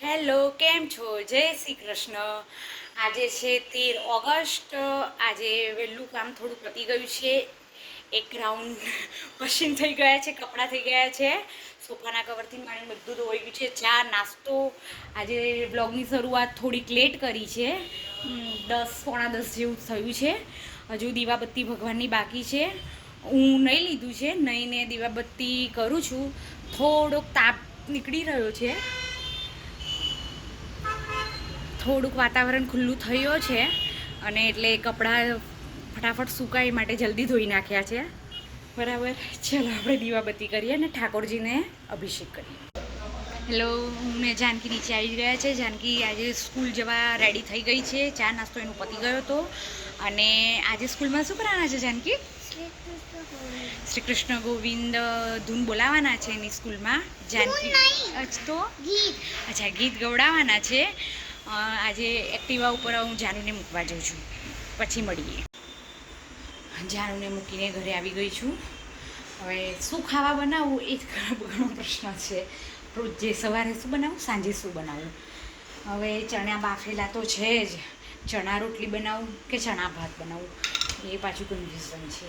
Hello, કેમ છો? જય શ્રી કૃષ્ણ. આજે છે 13 ઓગસ્ટ. આજે વહેલું કામ થોડું પતી ગયું છે. એક રાઉન્ડ મશીન થઈ ગયા છે, કપડાં થઈ ગયા છે, સોફાના કવરથી માંડીને બધું ધોઈ ગયું છે. ચા નાસ્તો. આજે બ્લોગની શરૂઆત થોડીક લેટ કરી છે, 10 પોણા 10 જેવું થયું છે. હજુ દીવાબત્તી ભગવાનની બાકી છે. હું નહીં લીધું છે, નહીંને દીવાબત્તી કરું છું. થોડોક તાપ નીકળી રહ્યો છે, થોડુંક વાતાવરણ ખુલ્લું થયું છે અને એટલે કપડાં ફટાફટ સુકાય માટે જલ્દી ધોઈ નાખ્યા છે. બરાબર, ચાલો આપણે દીવાબત્તી કરીએ અને ઠાકોરજીને અભિષેક કરીએ. હેલો, હું ને જાનકી નીચે આવી ગયા છે. જાનકી આજે સ્કૂલ જવા રેડી થઈ ગઈ છે. ચા નાસ્તો એનું પતી ગયો હતો. અને આજે સ્કૂલમાં શું કરવાના છે જાનકી? શ્રી કૃષ્ણ ગોવિંદ ધૂન બોલાવાના છે એની સ્કૂલમાં. જાનકી તો અચ્છા, ગીત ગવડાવવાના છે. આજે એક્ટિવા ઉપર હું જાનુને મૂકવા જાઉં છું, પછી મળીએ. જાનુને મૂકીને ઘરે આવી ગઈ છું. હવે શું ખાવા બનાવવું એ જ ઘણો પ્રશ્ન છે. રોજ જે સવારે શું બનાવું, સાંજે શું બનાવું. હવે ચણા બાફેલા તો છે જ, ચણા રોટલી બનાવું કે ચણા ભાત બનાવું એ પાછું કન્ફ્યુઝન છે.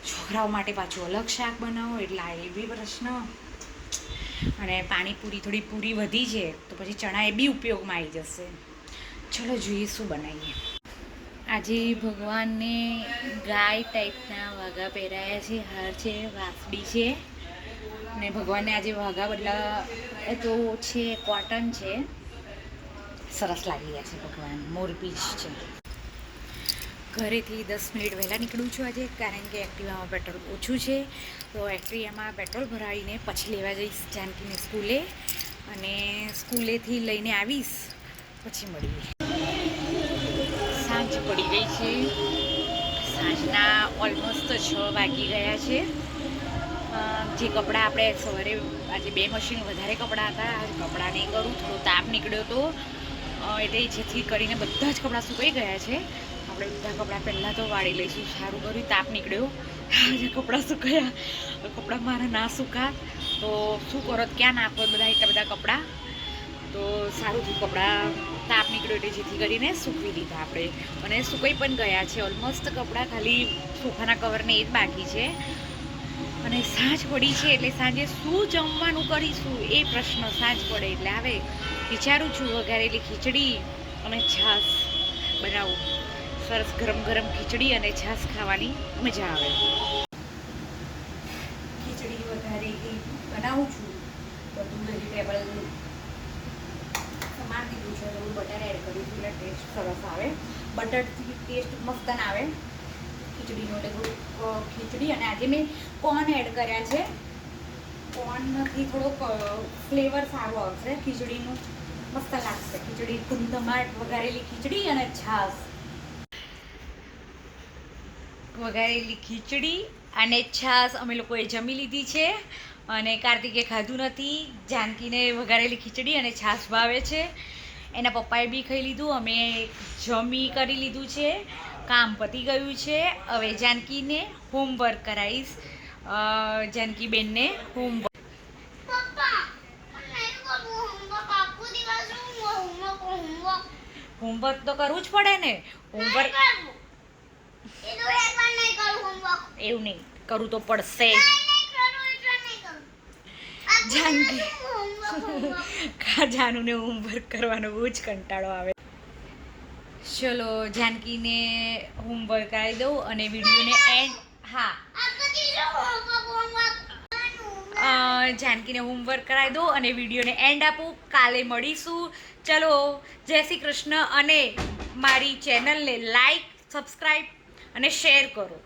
છોકરાઓ માટે પાછું અલગ શાક બનાવો એટલે એ બી પ્રશ્ન. અને પાણીપુરી થોડી પૂરી વધી છે તો પછી ચણા એ બી ઉપયોગમાં આવી જશે. ચલો જોઈએ શું બનાવીએ. આજે ભગવાનને ગાય ટાઈપના વાઘા પહેરાયા છે, હાર છે, વાસળી છે. અને ભગવાનને આજે વાઘા બદલા એ તો છે કોટન છે. સરસ લાગી રહ્યા છે ભગવાન. મોરપીંછ છે. ઘરેથી 10 મિનિટ વહેલા નીકળું છું આજે, કારણ કે એક્ટિવામાં પેટ્રોલ ઓછું છે. તો એક્ટિવામાં પેટ્રોલ ભરાવીને પછી લેવા જઈશ જાનકીને સ્કૂલે, અને સ્કૂલેથી લઈને આવીશ પછી મળીએ. સાંજ પડી ગઈ છે. સાંજના ઓલમોસ્ટ 6 વાગી ગયા છે. જે કપડાં આપણે સવારે આજે 2 મશીન વધારે કપડાં હતા, આજે કપડાં નહીં કરું, થોડો તાપ નીકળ્યો હતો એટલે જેથી કરીને બધા જ કપડાં સુકાઈ ગયા છે. આપણે બધા કપડાં પહેલાં તો વાળી લઈશું. સારું કર્યું તાપ નીકળ્યો, આજે કપડાં સુકાયા. કપડાં મારા ના સુકા તો શું કરો, ક્યાં નાખો બધા એટલા બધા કપડાં. તો સારું થયું કપડાં તાપ નીકળ્યો એટલે જેથી કરીને સૂકવી દીધા આપણે. અને સુકાઈ પણ ગયા છે ઓલમોસ્ટ કપડાં, ખાલી સોફાના કવરને એ જ બાકી છે. અને સાંજ પડી છે એટલે સાંજે શું જમવાનું કરીશું એ પ્રશ્ન સાંજ પડે એટલે આવે. વિચારું છું વઘારેલી ખીચડી અને છાશ બનાવું. સરસ ગરમ ગરમ ખીચડી અને છાશ ખાવાની મજા આવે. ખીચડી વઘારેલી બનાવું છું. બધું વેજીટેબલ સમાર દીધું છે, થોડું બટર એડ કર્યું છું એટલે ટેસ્ટ સરસ આવે. બટરથી ટેસ્ટ મસ્ત ના આવે ખીચડીનો, એટલે ખીચડી. અને આજે મેં કોર્ન એડ કર્યા છે. કોર્નથી થોડોક ફ્લેવર સારું આવશે ખીચડીનું, મસ્ત લાગશે. ખીચડી ધમધમાટ વઘારેલી ખીચડી અને છાશ. વઘારેલી ખીચડી અને છાશ અમે લોકોએ જમી લીધી છે. અને કાર્તિકે ખાધું નથી. જાનકીને વઘારેલી ખીચડી અને છાશ ભાવે છે. એના પપ્પાએ બી ખાઈ લીધું. અમે જમી કરી લીધું છે. કામ પતી ગયું છે. હવે જાનકીને હોમવર્ક કરાવીશ. જાનકી બેનને હોમવર્ક તો કરવું જ પડે ને. હોમવર્ક એવું નહીં, કરવું તો પડશે. જાનુને હોમવર્ક કરવાનો બહુ જ કંટાળો આવે. ચલો જાનકીને હોમવર્ક કરાવી દઉં અને વિડીયોને એન્ડ. હા, જાનકીને હોમવર્ક કરાવી દઉં અને વિડીયોને એન્ડ આપું. કાલે મળીશું. ચલો, જય શ્રી કૃષ્ણ. અને મારી ચેનલને લાઈક, સબસ્ક્રાઈબ અને શેર કરો.